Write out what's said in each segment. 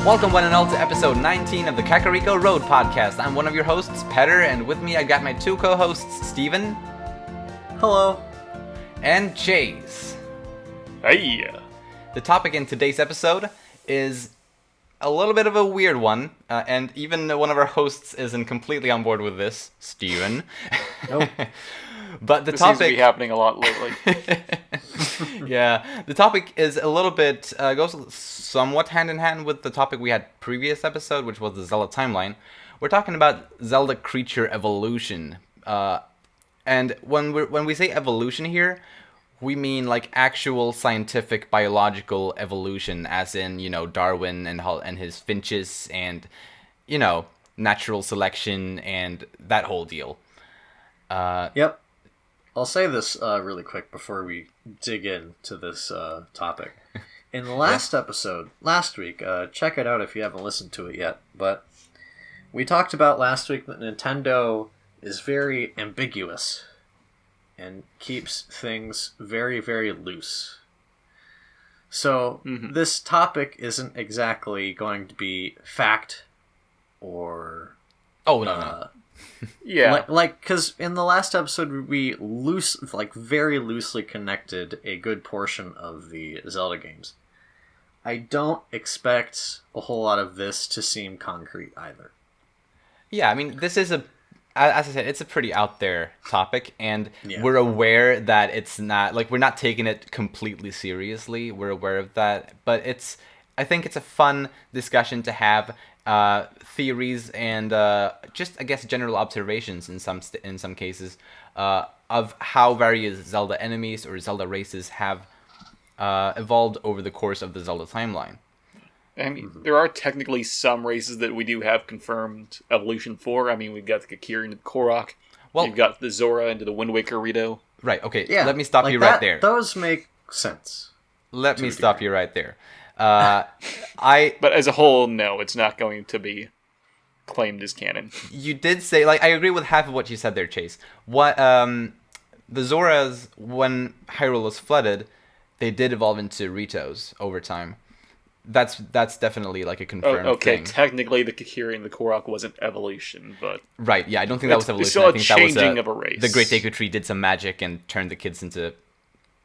Welcome one and all to episode 19 of the Kakariko Road Podcast. I'm one of your hosts, Petter, and with me I got my two co-hosts, Steven. Hello. And Chase. Hey. The topic in today's episode is a little bit of a weird one, and even one of our hosts isn't completely on board with this, Steven. Nope. But This seems to be happening a lot lately. Yeah, the topic is a little bit, goes somewhat hand in hand with the topic we had previous episode, which was the Zelda timeline. We're talking about Zelda creature evolution. And when we say evolution here, we mean like actual scientific biological evolution, as in, Darwin and his finches and, natural selection and that whole deal. Yep. I'll say this really quick before we dig into this topic. In the last episode, last week, check it out if you haven't listened to it yet, but we talked about last week that Nintendo is very ambiguous and keeps things very, very loose. So this topic isn't exactly going to be fact or... Oh, no. Yeah. Because in the last episode, we very loosely connected a good portion of the Zelda games. I don't expect a whole lot of this to seem concrete either. Yeah, I mean, this is as I said, it's a pretty out there topic, and Yeah. we're aware that it's not, we're not taking it completely seriously. We're aware of that, but I think it's a fun discussion to have, theories and just, I guess, general observations in some cases of how various Zelda enemies or Zelda races have evolved over the course of the Zelda timeline. I mean, there are technically some races that we do have confirmed evolution for. I mean, we've got the Kakiri and the Korok. Well, you've got the Zora into the Wind Waker Rito. Right, okay, Yeah, let me stop you right there. Those make sense. Let me stop you right there. But as a whole, no, it's not going to be claimed as canon. You did say, I agree with half of what you said there, Chase. What, the Zoras, when Hyrule was flooded, they did evolve into Ritos over time. That's definitely a confirmed thing. Technically the Kakiri and the Korok wasn't evolution, but... Right, yeah, I don't think that was evolution. It's still I think that was changing of a race. The Great Deku Tree did some magic and turned the kids into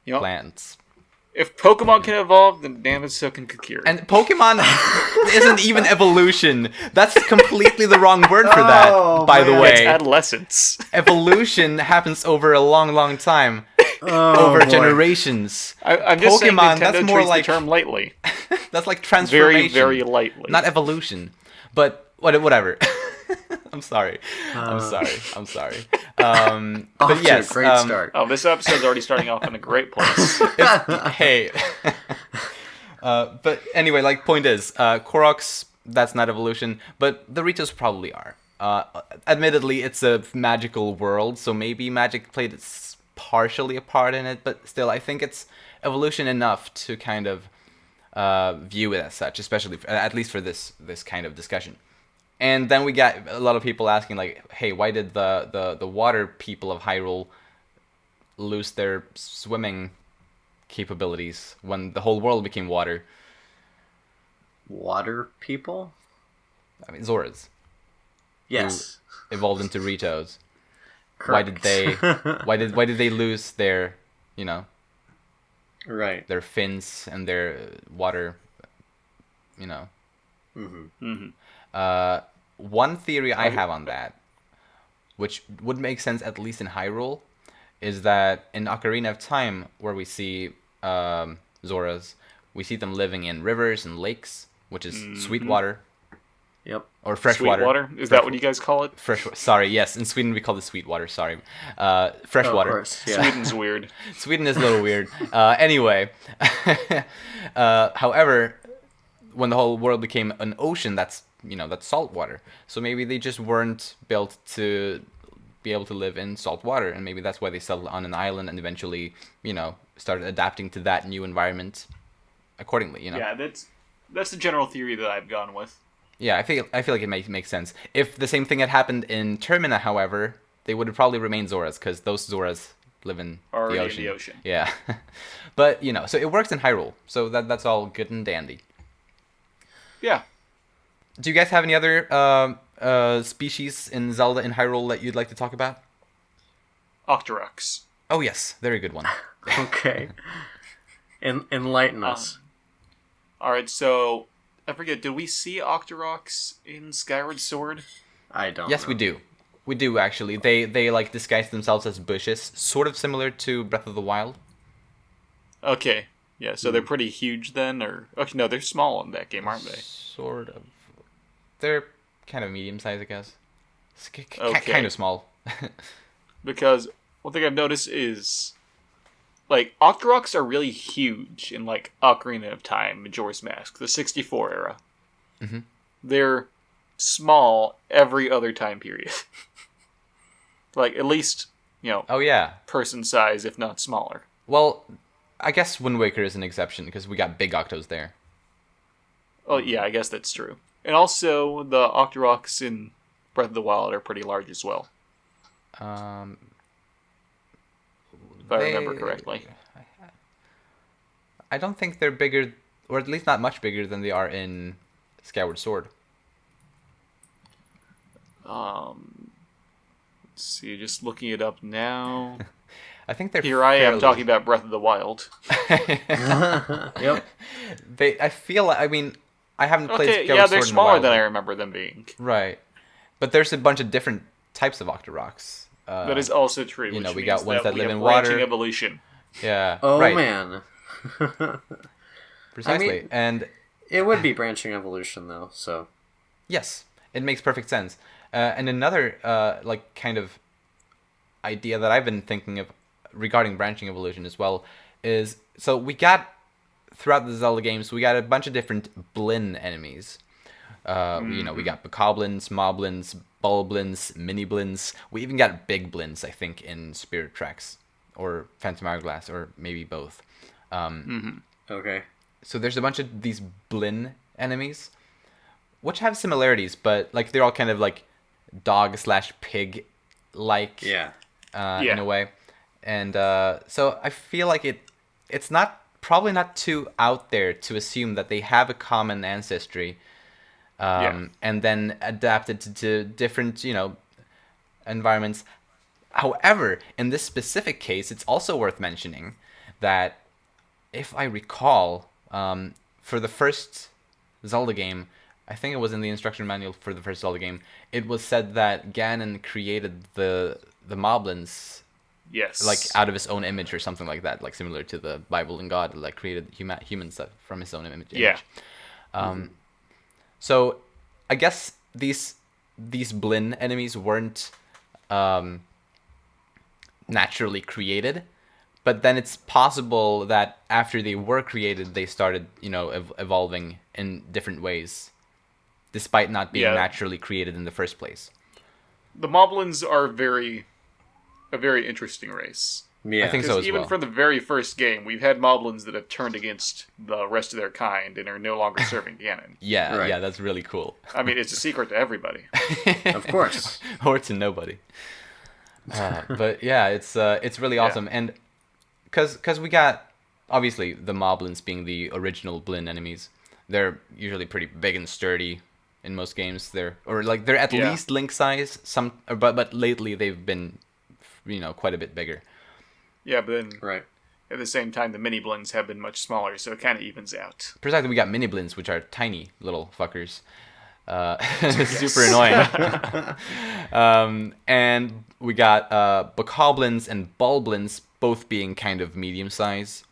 plants. If Pokemon can evolve, then damn it, so can Kakiri. And Pokemon isn't even evolution. That's completely the wrong word for that, by the way. It's adolescence. Evolution happens over a long, long time. Over generations. I'm just saying Pokemon, Nintendo that's more treats like the term lightly. That's like transformation. Very, very lightly. Not evolution. But whatever. I'm sorry. I'm sorry. But yes. Great start. Oh, this episode's already starting off in a great place. Hey. But anyway, point is, Koroks, that's not evolution, but the Ritos probably are. Admittedly, it's a magical world, so maybe magic played partially a part in it, but still, I think it's evolution enough to kind of view it as such, especially, at least for this kind of discussion. And then we got a lot of people asking, hey, why did the water people of Hyrule lose their swimming capabilities when the whole world became water? Water people? I mean, Zoras. Yes. Who evolved into Ritos. Correct. Why did they lose their, right, their fins and their water, One theory I have on that, which would make sense at least in Hyrule, is that in Ocarina of Time, where we see Zoras, we see them living in rivers and lakes, which is sweet water. Yep. Or fresh Sweet water. water? Is that what you guys call it? Sorry, yes. In Sweden we call it sweet water, sorry. Fresh water. Of course, yeah. Sweden's weird. Sweden is a little weird. Anyway. However, when the whole world became an ocean, that's salt water. So maybe they just weren't built to be able to live in salt water, and maybe that's why they settled on an island and eventually, started adapting to that new environment accordingly, Yeah, that's the general theory that I've gone with. Yeah, I feel like it makes sense. If the same thing had happened in Termina, however, they would have probably remained Zoras, because those Zoras live in Already the ocean. in the ocean. Yeah. But, so it works in Hyrule, so that's all good and dandy. Yeah. Do you guys have any other species in Zelda in Hyrule that you'd like to talk about? Octoroks. Oh yes, very good one. Okay. Enlighten us. All right, so I forget. Did we see Octoroks in Skyward Sword? I don't. Yes, know. we do. We do actually. They like disguise themselves as bushes, sort of similar to Breath of the Wild. Okay, yeah. So they're pretty huge then, or okay, no, they're small in that game, aren't they? Sort of. They're kind of medium size, I guess. Okay. Kind of small. Because one thing I've noticed is like Octoroks are really huge in like Ocarina of Time, Majora's Mask, the 64 era. Mm-hmm. They're small every other time period. Like at least, Oh yeah. person size, if not smaller. Well, I guess Wind Waker is an exception because we got big Octos there. Oh yeah, I guess that's true. And also the Octoroks in Breath of the Wild are pretty large as well, Um, if I remember correctly. I don't think they're bigger, or at least not much bigger than they are in Skyward Sword. Let's see, just looking it up now. I think they're Here I am talking about Breath of the Wild. Yep. I feel like, I mean, I haven't played Okay, Skyward yeah, Sword they're in a smaller while, than I but- remember them being. Right. But there's a bunch of different types of Octoroks. That is also true. you know, which we got means ones that we live have in branching water. evolution. Yeah. Oh right. man. Precisely. I mean- And It would be branching evolution though. So. yes, it makes perfect sense. And another like kind of idea that I've been thinking of regarding branching evolution as well is, so we got throughout the Zelda games we got a bunch of different Blinn enemies. We got Bokoblins, Moblins, Bulblins, Mini Blins. We even got Big Blins, I think, in Spirit Tracks or Phantom Hourglass, or maybe both. Okay. So there's a bunch of these Blinn enemies, which have similarities, but like they're all kind of like dog/pig like Yeah. in a way. And so I feel like it's probably not too out there to assume that they have a common ancestry, and then adapted to different, environments. However, in this specific case, it's also worth mentioning that if I recall, for the first Zelda game, I think it was in the instruction manual for the first Zelda game, it was said that Ganon created the Moblins Yes. like out of his own image or something like that, like similar to the Bible and God, like created human stuff from his own image. Yeah. So I guess these Blinn enemies weren't naturally created, but then it's possible that after they were created, they started, evolving in different ways, despite not being naturally created in the first place. The Moblins are a very interesting race. Yeah. I think so as Even well. from the very first game, we've had Moblins that have turned against the rest of their kind and are no longer serving Ganon. Yeah, Right. yeah, that's really cool. I mean, it's a secret to everybody. Of course. Or to nobody. But yeah, it's really awesome, and because we got obviously the Moblins being the original Blinn enemies, they're usually pretty big and sturdy in most games. They're at Yeah. least Link size. But lately they've been quite a bit bigger. Yeah, but then Right. at the same time, the mini blends have been much smaller, so it kind of evens out. Precisely, we got Mini Blins, which are tiny little fuckers. Super annoying. And we got Bokoblins and Bulblins, both being kind of medium size.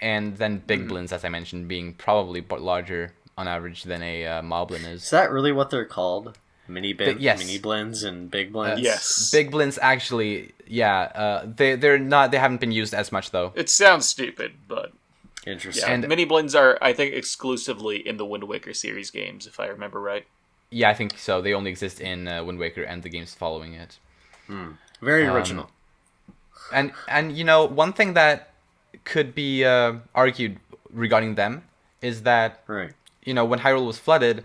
And then Big Blins, as I mentioned, being probably larger on average than a Moblin Is is. that really what they're called? Mini yes. mini blends and big blends. Yes. Big Blins actually, yeah, they're not. They haven't been used as much though. It sounds stupid, but Interesting. yeah, And- mini blends are, I think, exclusively in the Wind Waker series games, if I remember right. Yeah, I think so. They only exist in Wind Waker and the games following it. Very original. And one thing that could be argued regarding them is that Right. when Hyrule was flooded,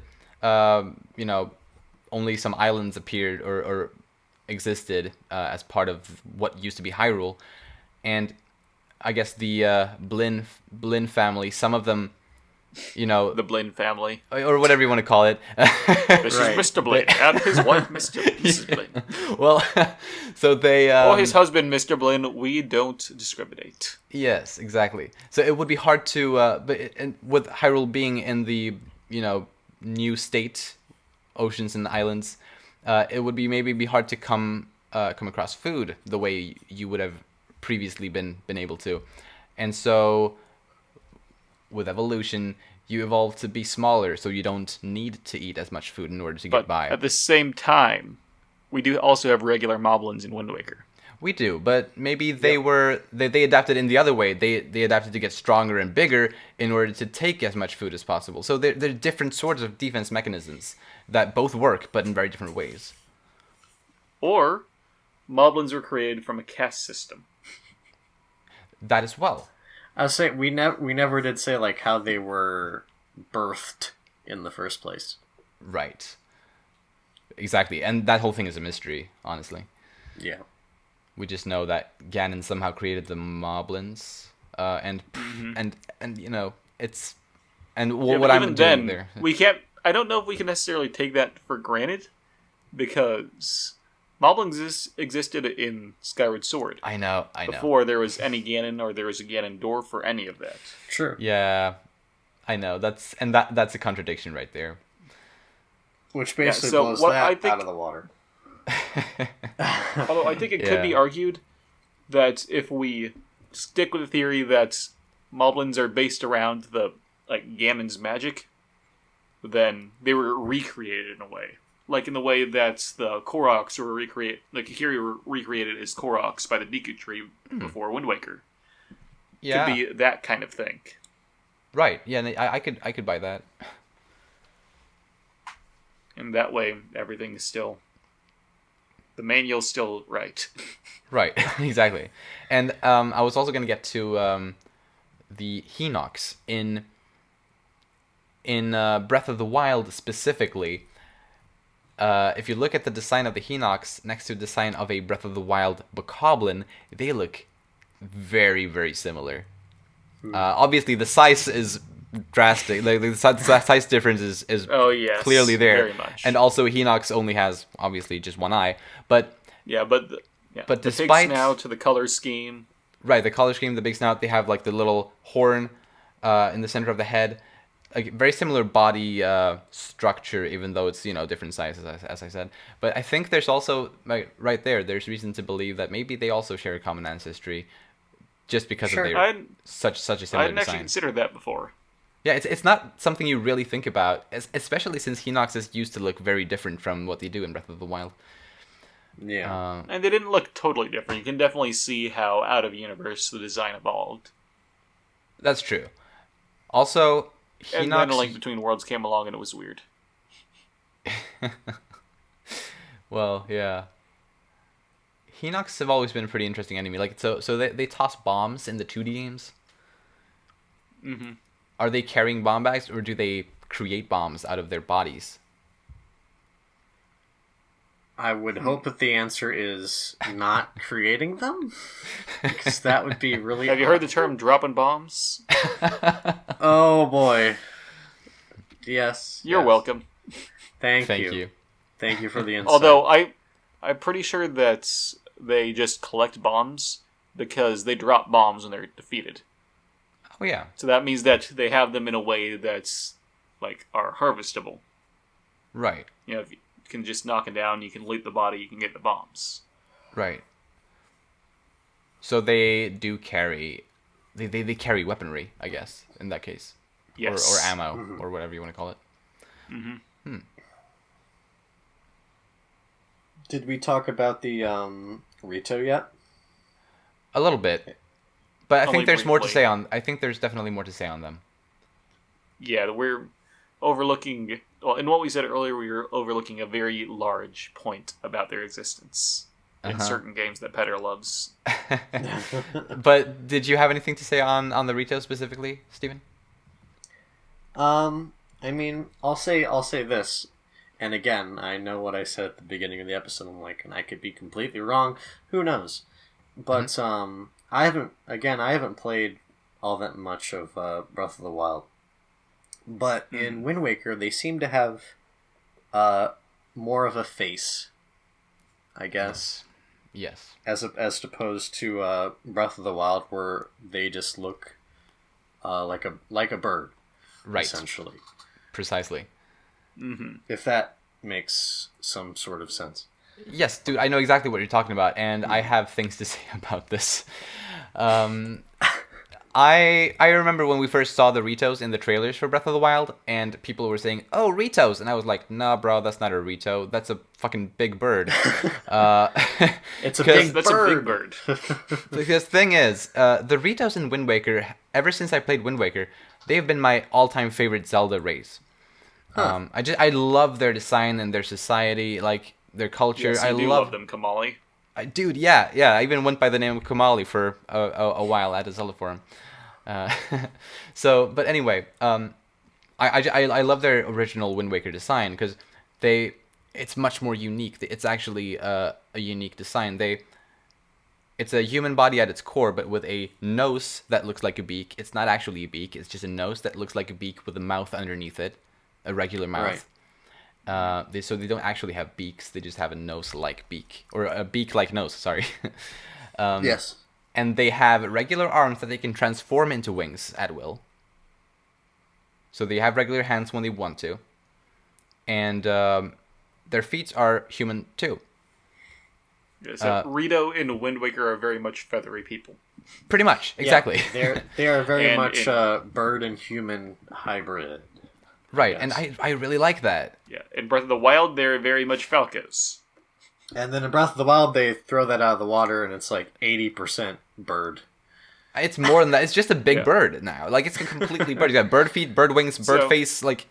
only some islands appeared or existed as part of what used to be Hyrule, and I guess the Blinn family, some of them The Blaine family. or whatever you want to call it. This is Mr. Blaine and his wife, Mrs. Blaine. Well, so they... or his husband, Mr. Blaine. We don't discriminate. Yes, exactly. So it would be hard to... and with Hyrule being in the, new state, oceans and islands, it would be hard to come across food the way you would have previously been able to. And so with evolution, you evolve to be smaller, so you don't need to eat as much food in order to get by. At the same time, we do also have regular moblins in Wind Waker. We do, but maybe they adapted in the other way. They adapted to get stronger and bigger in order to take as much food as possible. So they're different sorts of defense mechanisms that both work, but in very different ways. Or moblins were created from a caste system. That as well. I was saying we never did say like how they were birthed in the first place. Right. Exactly, and that whole thing is a mystery, honestly. Yeah. We just know that Ganon somehow created the moblins, and it's what I'm doing there. We can't. I don't know if we can necessarily take that for granted, because moblins existed in Skyward Sword. I know. Before there was any Ganon or there was a Ganondorf or any of that. Sure. Yeah, I know. That's a contradiction right there. Which basically blows that out of the water. Although I think it could be argued that if we stick with the theory that moblins are based around Ganon's magic, then they were recreated in a way. Like in the way that the Koroks were recreated, like Kakiri were recreated as Koroks by the Deku Tree before Wind Waker. Yeah. Could be that kind of thing. Right. Yeah, I could buy that. And that way, everything is still... The manual's still right. Right, exactly. And I was also going to get to the Hinox in Breath of the Wild specifically. If you look at the design of the Hinox next to the design of a Breath of the Wild Bokoblin, they look very, very similar. Obviously, the size is drastic. Like the size difference is clearly there. Very much. And also, Hinox only has obviously just one eye. But but despite the big snout to the color scheme, right, the color scheme, the big snout, they have like the little horn in the center of the head. A very similar body structure, even though it's different sizes, as I said. But I think there's also right there's reason to believe that maybe they also share a common ancestry, just because of their such a similar I hadn't design. actually considered that before. Yeah, it's not something you really think about, especially since Hinox is used to look very different from what they do in Breath of the Wild. Yeah, and they didn't look totally different. You can definitely see how out of universe the design evolved. That's true. Also, Hinox... And then A Link Between Worlds came along and it was weird. Well, yeah. Hinox have always been a pretty interesting enemy. Like so they toss bombs in the 2D games. Mm-hmm. Are they carrying bomb bags, or do they create bombs out of their bodies? I would hope that the answer is not creating them, because that would be really... Have you heard the term dropping bombs? Oh, boy. Yes. You're welcome. Thank you. Thank you for the insight. Although, I'm pretty sure that they just collect bombs because they drop bombs when they're defeated. Oh, yeah. So that means that they have them in a way that's, are harvestable. Right. If you can just knock it down, you can loot the body, you can get the bombs. Right. So they do carry... They carry weaponry, I guess, in that case. Yes. Or ammo, or whatever you want to call it. Mm-hmm. Did we talk about the Rito yet? A little bit. But I think there's briefly. more to say on... I think there's definitely more to say on them. Yeah, we're overlooking... Well, in what we said earlier, we were overlooking a very large point about their existence in certain games that Petter loves. But did you have anything to say on the Rito specifically, Steven? I mean, I'll say this, and again, I know what I said at the beginning of the episode. I'm like, and I could be completely wrong. Who knows? But I haven't played all that much of Breath of the Wild. But in Wind Waker, they seem to have more of a face, I guess. Yes. As opposed to Breath of the Wild, where they just look like a bird, Right. essentially. Precisely. Mm-hmm. If that makes some sort of sense. Yes, dude, I know exactly what you're talking about, and I have things to say about this. I remember when we first saw the Ritos in the trailers for Breath of the Wild, and people were saying, "Oh, Ritos," and I was like, "Nah, bro, that's not a Rito. That's a fucking big bird." It's a big That's bird. a big bird. Because thing is, the Ritos in Wind Waker, ever since I played Wind Waker, they've been my all-time favorite Zelda race. Huh. I love their design and their society, like their culture. Yes, you I do love them, Kamali. Dude, yeah. I even went by the name of Kamali for a while at a Zelda forum. But anyway, I love their original Wind Waker design because it's much more unique. It's actually a unique design. It's a human body at its core, but with a nose that looks like a beak. It's not actually a beak. It's just a nose that looks like a beak with a mouth underneath it, a regular mouth. Right. They don't actually have beaks. They just have a nose-like beak, or a beak-like nose. Sorry. Yes. And they have regular arms that they can transform into wings at will. So they have regular hands when they want to, and their feet are human too. Yeah, so Rito and Wind Waker are very much feathery people. Pretty much, exactly. Yeah, they are very And much bird and human hybrid. Right, Yes. and I really like that. Yeah, in Breath of the Wild, they're very much falcos. And then in Breath of the Wild, they throw that out of the water, and it's like 80% bird. It's more than that. It's just a big Yeah. bird now. Like, it's a completely bird. You got bird feet, bird wings, bird So- face. Like,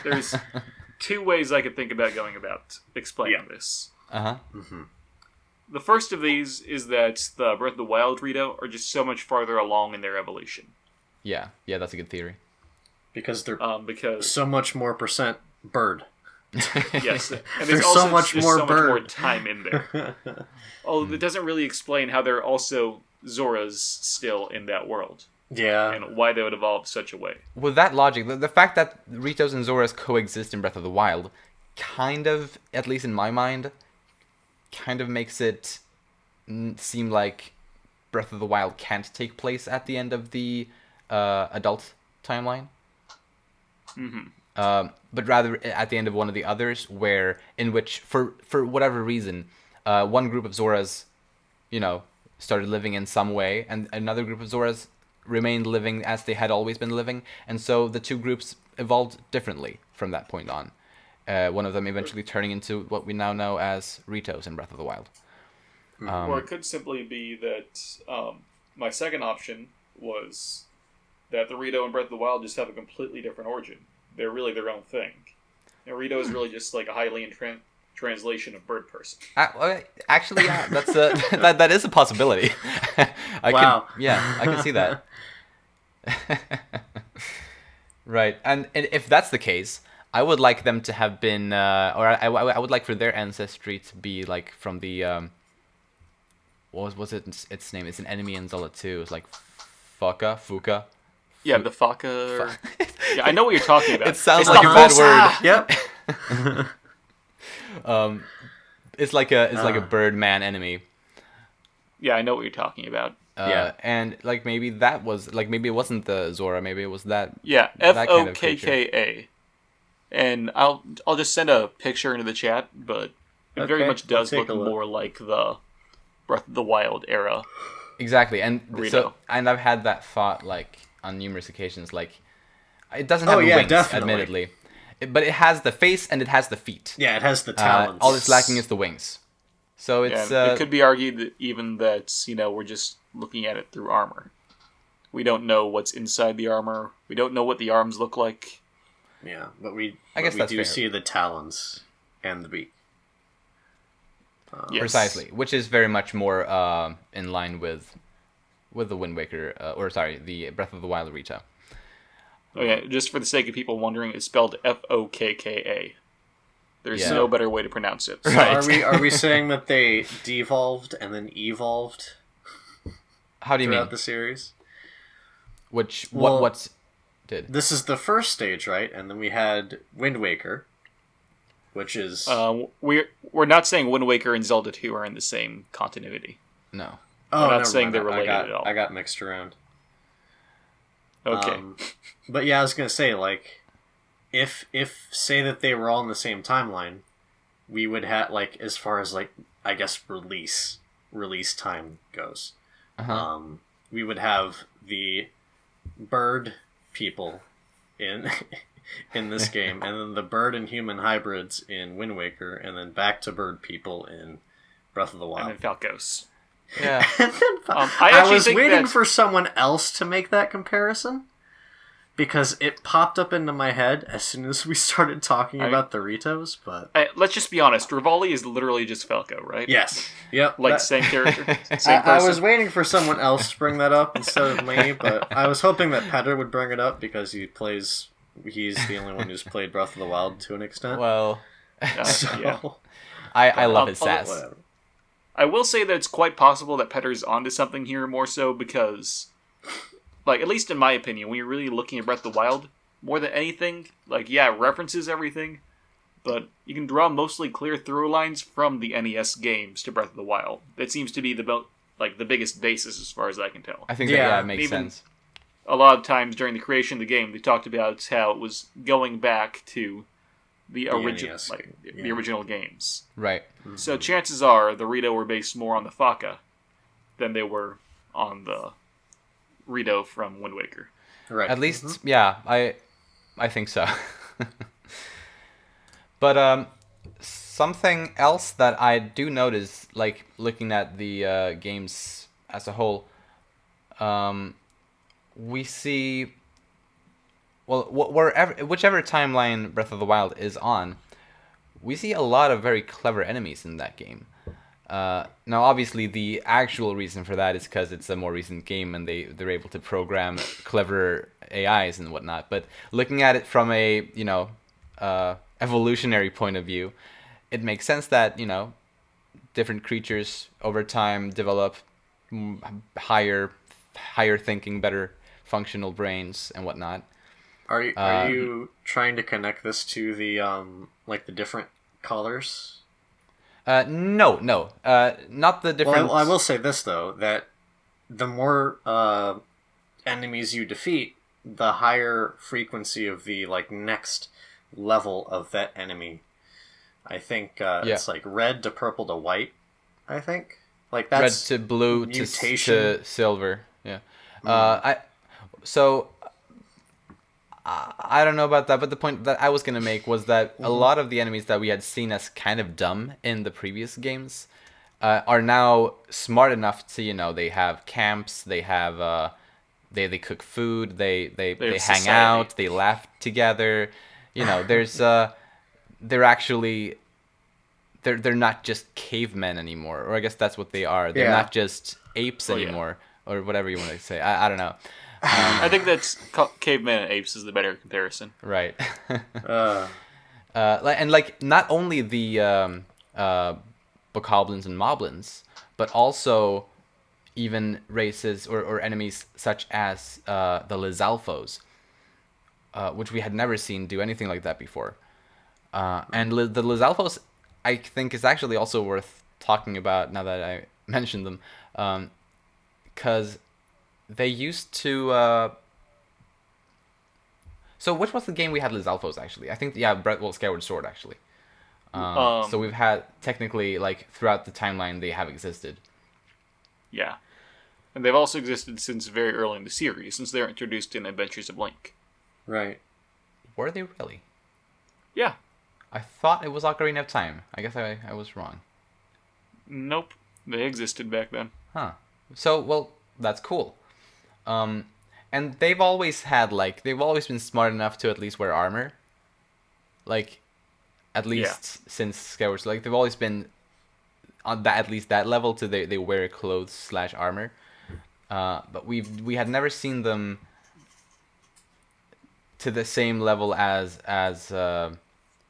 There's two ways I could think about going about explaining this. uh-huh. The first of these is that the Breath of the Wild Rito are just so much farther along in their evolution. Yeah, that's a good theory. Because they're Because so much more percent bird. yes, and There's there's so also much just more so much more bird. time in there. Although it doesn't really explain how they're also Zoras still in that world Yeah. and why they would evolve such a way. With that logic, the fact that Ritos and Zoras coexist in Breath of the Wild kind of, at least in my mind, kind of makes it seem like Breath of the Wild can't take place at the end of the adult timeline. But rather at the end of one of the others, in which for whatever reason, one group of Zoras, started living in some way, and another group of Zoras remained living as they had always been living, and so the two groups evolved differently from that point on. One of them eventually turning into what we now know as Ritos in Breath of the Wild. Or it could simply be that my second option was that the Rito and Breath of the Wild just have a completely different origin. They're really their own thing. And Rito is really just like a Hylian translation of bird person. Actually, yeah, that's that is a possibility. Wow. I can see that. Right, and if that's the case, I would like them to have been, or I would like for their ancestry to be like from the, what was its name? It's an enemy in Zelda 2. It's like Fuka. Yeah, the Faka. Yeah, I know what you're talking about. It sounds It's like the a bad Fosa! word. Yep. It's like a Birdman enemy. Yeah, I know what you're talking about. Yeah. And like maybe maybe it wasn't the Zora, maybe it was that. Yeah, that kind of creature. Fokka. And I'll just send a picture into the chat, but it very Okay, much does I'll look take a look. more like the Breath of the Wild era. Exactly, and Rito. and I've had that thought like on numerous occasions. Like, it doesn't have Oh, the yeah, wings, definitely. admittedly, but it has the face and it has the feet. Yeah, it has the talons. All it's lacking is the wings. So it's It could be argued that even that we're just looking at it through armor. We don't know what's inside the armor. We don't know what the arms look like. Yeah, but we guess that's do fair. see the talons and the beak. Yes. precisely, which is very much more in line with the Wind Waker, the Breath of the Wild Rito. Okay, just for the sake of people wondering, it's spelled Fokka. There's Yeah. no better way to pronounce it. So Right. are we saying that they devolved and then evolved How do you throughout mean? the series? Which Well- what's did. This is the first stage, right? And then we had Wind Waker, which is we're not saying Wind Waker and Zelda 2 are in the same continuity. No. Oh, we're not saying they're related at all. I got mixed around. Okay. But yeah, I was gonna say, like, if say that they were all in the same timeline, we would have, like, as far as, like, I guess release time goes, we would have the bird people in in this game, and then the bird and human hybrids in Wind Waker, and then back to bird people in Breath of the Wild. And then Falcos. Yeah. And then, I was waiting for someone else to make that comparison, because it popped up into my head as soon as we started talking about the Ritos, but... let's just be honest, Rivali is literally just Falco, right? Yes. Yep. Like, same character, same person. I was waiting for someone else to bring that up instead of me, but I was hoping that Petter would bring it up, because he's the only one who's played Breath of the Wild to an extent. Well, yeah. I love his sass. Whatever. I will say that it's quite possible that Petter's onto something here, more so because, like, at least in my opinion, when you're really looking at Breath of the Wild, more than anything, like, yeah, it references everything, but you can draw mostly clear through lines from the NES games to Breath of the Wild. That seems to be the biggest basis as far as I can tell. I think that makes sense. A lot of times during the creation of the game, they talked about how it was going back to the original, the original games. Right. Mm-hmm. So chances are the Rito were based more on the Faka than they were on the Rito from Wind Waker. Right. At least, yeah, I think so. But something else that I do notice, like looking at the games as a whole, we see, well, whichever timeline Breath of the Wild is on, we see a lot of very clever enemies in that game. Now, obviously, the actual reason for that is because it's a more recent game and they're able to program clever AIs and whatnot. But looking at it from a evolutionary point of view, it makes sense that different creatures over time develop higher thinking, better functional brains and whatnot. Are you trying to connect this to the the different colors? No, not the different. Well, I will say this though, that the more enemies you defeat, the higher frequency of the next level of that enemy. I think it's like red to purple to white. I think that's red to blue mutation. to silver. Yeah. I don't know about that, but the point that I was going to make was that a lot of the enemies that we had seen as kind of dumb in the previous games are now smart enough to, they have camps, they have they cook food, they hang society. out, they laugh together. There's they're not just cavemen anymore, or I guess that's what they are. They're not just apes anymore, or whatever you want to say. I don't know. I think that's caveman and apes is the better comparison. Right. Not only the bokoblins and moblins, but also even races or enemies such as the Lizalfos, which we had never seen do anything like that before. And the Lizalfos, I think, is actually also worth talking about now that I mentioned them, because they used to. So which was the game we had Lizalfos actually? I think Skyward Sword actually. So we've had technically throughout the timeline they have existed. Yeah, and they've also existed since very early in the series, since they were introduced in Adventures of Link. Right. Were they really? Yeah. I thought it was Ocarina of Time. I guess I was wrong. Nope, they existed back then. Huh. So well, that's cool. And they've always been smart enough to at least wear armor. At least since Skyward Sword, they've always been on that, at least that level, to they wear clothes / armor. But we had never seen them to the same level as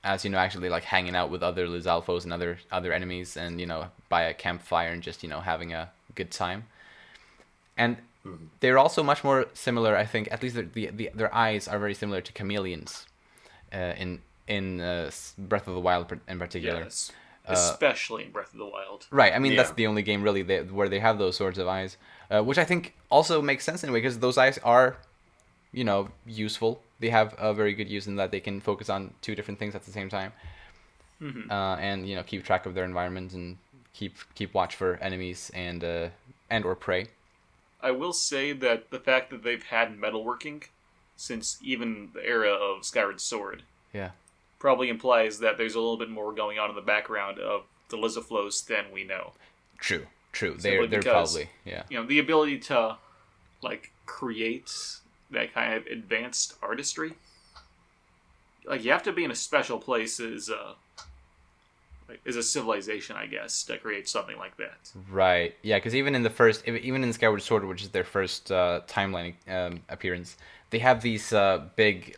actually hanging out with other Lizalfos and other enemies, and by a campfire and just having a good time. And they're also much more similar. I think at least their eyes are very similar to chameleons, in Breath of the Wild in particular. Yes. Especially in Breath of the Wild. Right. I mean, that's the only game really where they have those sorts of eyes, which I think also makes sense in a way because those eyes are, useful. They have a very good use in that they can focus on two different things at the same time, and keep track of their environment and keep watch for enemies and or prey. I will say that the fact that they've had metalworking since even the era of Skyward Sword, probably implies that there's a little bit more going on in the background of the Lizaflows than we know. True. They're probably the ability to create that kind of advanced artistry. You have to be in a special place as a civilization, I guess, to create something like that. Right. Yeah, because even in Skyward Sword, which is their first timeline appearance, they have these big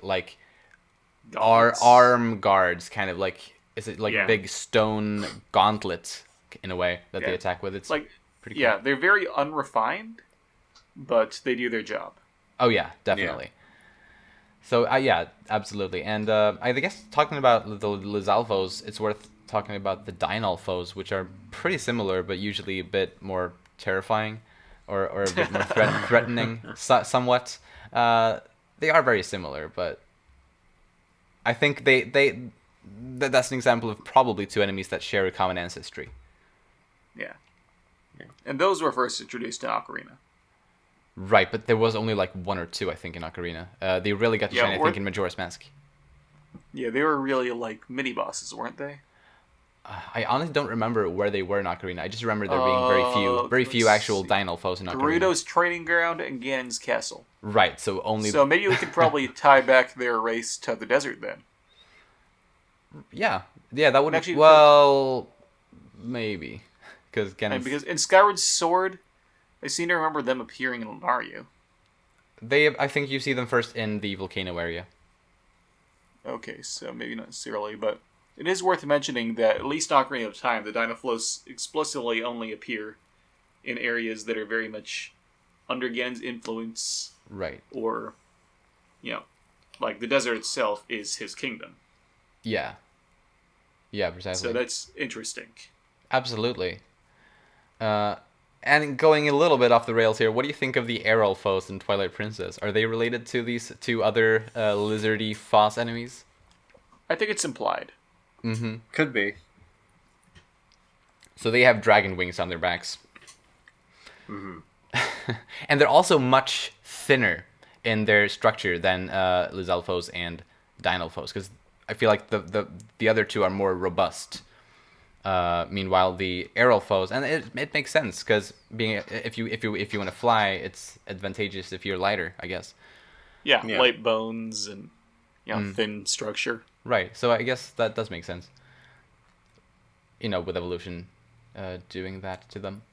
arm guards, kind of big stone gauntlets in a way that they attack with. It's pretty cool. Yeah, they're very unrefined, but they do their job. Oh yeah, definitely. Yeah. So absolutely. And I guess talking about the Lizalfos, it's worth talking about the Dynalfos, which are pretty similar, but usually a bit more terrifying, or a bit more threatening, somewhat. They are very similar, but I think that's an example of probably two enemies that share a common ancestry. Yeah. And those were first introduced in Ocarina. Right, but there was only one or two, I think, in Ocarina. They really got to shine, I think, in Majora's Mask. Yeah, they were really mini bosses, weren't they? I honestly don't remember where they were in Ocarina. I just remember there being very few actual Dynalfos in Ocarina. Gerudo's training ground and Ganon's castle. Right, so only... So maybe we could probably tie back their race to the desert then. Yeah, that would... Actually, well, maybe. Because in Skyward Sword, I seem to remember them appearing in Mario. I think you see them first in the volcano area. Okay, so maybe not necessarily, but it is worth mentioning that at least Ocarina of Time, the Dynaflos explicitly only appear in areas that are very much under Ganon's influence. Right. Or, the desert itself is his kingdom. Yeah. Yeah, precisely. So that's interesting. Absolutely. And going a little bit off the rails here, what do you think of the Aerolfos in Twilight Princess? Are they related to these two other lizardy Foss enemies? I think it's implied. Mm-hmm. Could be. So they have dragon wings on their backs. Mm-hmm. And they're also much thinner in their structure than Lizalfos and Dynalfos, because I feel like the other two are more robust. Meanwhile, the Aerolfos, and it makes sense because if you want to fly, it's advantageous if you're lighter, I guess. Yeah. Light bones and thin structure. Right. So I guess that does make sense. With evolution, doing that to them.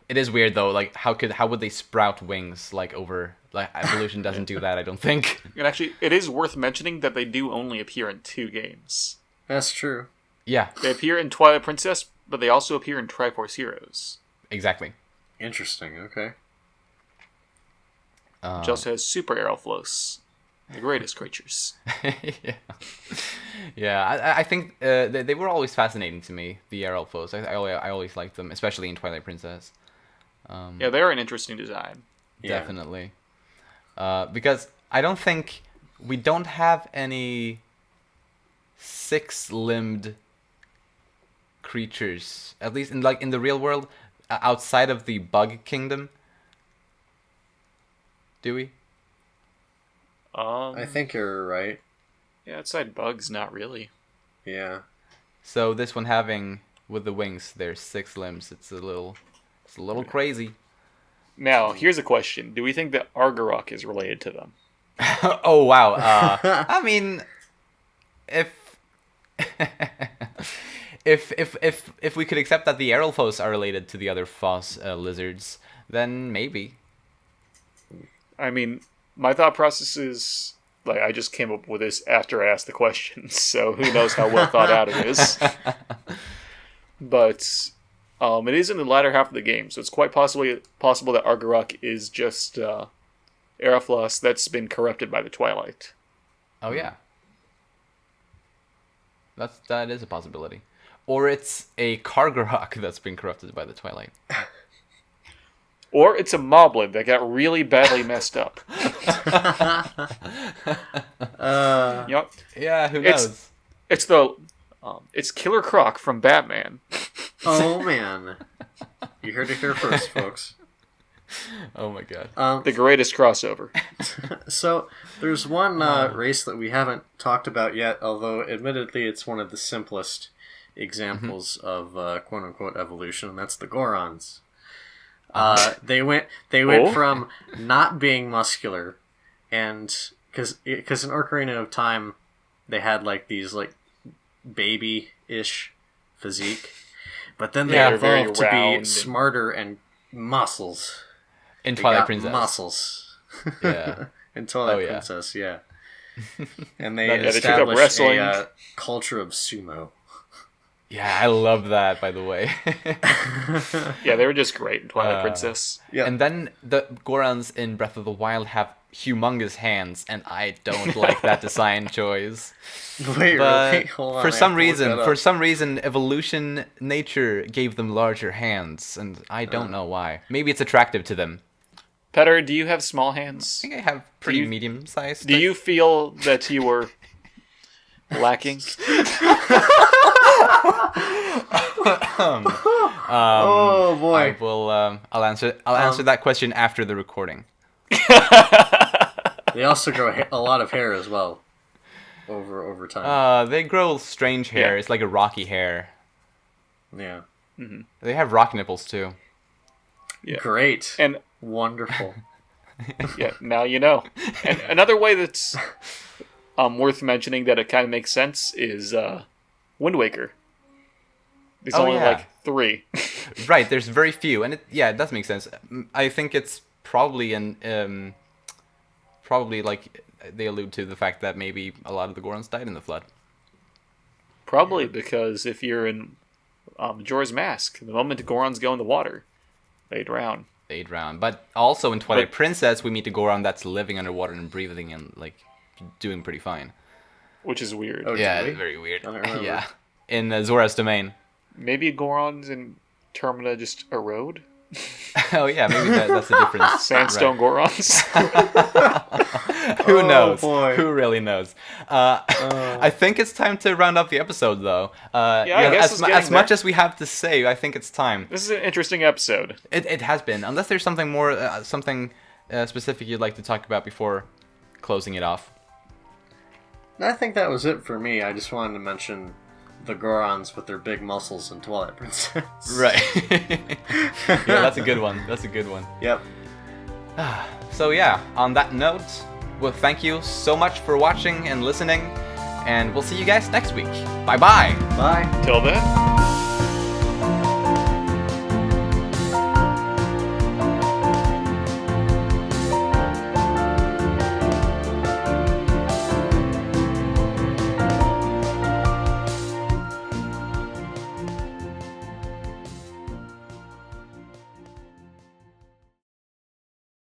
It is weird though. How would they sprout wings over? Evolution doesn't do that, I don't think. And actually, it is worth mentioning that they do only appear in 2 games. That's true. Yeah. They appear in Twilight Princess, but they also appear in Triforce Heroes. Exactly. Interesting, okay. Which also has Super Aeroflos, the greatest creatures. Yeah, I think they were always fascinating to me, the Aeroflos. I always liked them, especially in Twilight Princess. Yeah, they're an interesting design. Definitely. Because I don't think... We don't have any 6-limbed creatures, at least in the real world, outside of the bug kingdom. Do we? I think you're right. Yeah, outside bugs, not really. Yeah. So this one having with the wings, there's 6 limbs. It's a little crazy. Now, here's a question: do we think that Argarok is related to them? Oh wow! I mean, if if we could accept that the Aerolfos are related to the other Foss lizards, then maybe. I mean, my thought process is I just came up with this after I asked the question, so who knows how well thought out it is. But It is in the latter half of the game, so it's quite possible that Argarok is just Aerofloss that's been corrupted by the Twilight. Oh yeah, that is a possibility. Or it's a Kargarok that's been corrupted by the Twilight. Or it's a Moblin that got really badly messed up. Yeah, who knows? It's Killer Croc from Batman. Oh man, you heard it here first, folks. Oh my god. The greatest crossover. So there's one race that we haven't talked about yet, although admittedly it's one of the simplest examples of quote unquote evolution, and that's the Gorons. They went from not being muscular, and because in Ocarina of Time they had like these like baby-ish physique, but then they evolved to be smarter and muscles. In Twilight Princess. Muscles. Yeah. In Twilight Princess, yeah. And they they took up established wrestling. a culture of sumo. Yeah, I love that, by the way. Yeah, they were just great in Twilight Princess. Yeah. And then the Gorons in Breath of the Wild have humongous hands, and I don't like that design choice. Wait, But really? Hold on, for I some have to look that up. reason, evolution, nature gave them larger hands, and I don't know why. Maybe it's attractive to them. Petter, do you have small hands? I think I have pretty medium-sized. Do you feel that you were lacking? Oh boy. I will. I'll answer that question after the recording. They also grow a lot of hair as well. Over time. They grow strange hair. Yeah. It's like a rocky hair. Yeah. They have rock nipples too. Yeah. Great. And Wonderful. yeah, now you know. And another way that's worth mentioning that it kind of makes sense is Wind Waker. There's only like 3. Right. There's very few, and it does make sense. I think it's probably probably like they allude to the fact that maybe a lot of the Gorons died in the flood. Probably because if you're in Majora's Mask, the moment the Gorons go in the water, they drown. They drown. But also in Twilight Princess, we meet a Goron that's living underwater and breathing and like doing pretty fine. Which is weird. Oh, Yeah, did we? very weird. I don't remember. Yeah, in Zora's Domain. Maybe Gorons in Termina just erode? Oh yeah, maybe that's the difference. Sandstone Gorons? Who knows? Boy. Who really knows? I think it's time to round up the episode, though. I guess it's getting as much there. as we have to say, I think it's time. This is an interesting episode. It has been. Unless there's something more, something specific you'd like to talk about before closing it off. I think that was it for me. I just wanted to mention the Gorons with their big muscles in Twilight Princess. Right. Yeah, that's a good one. That's a good one. Yep. So yeah, on that note, well, thank you so much for watching and listening, and we'll see you guys next week. Bye-bye. Bye. Till then.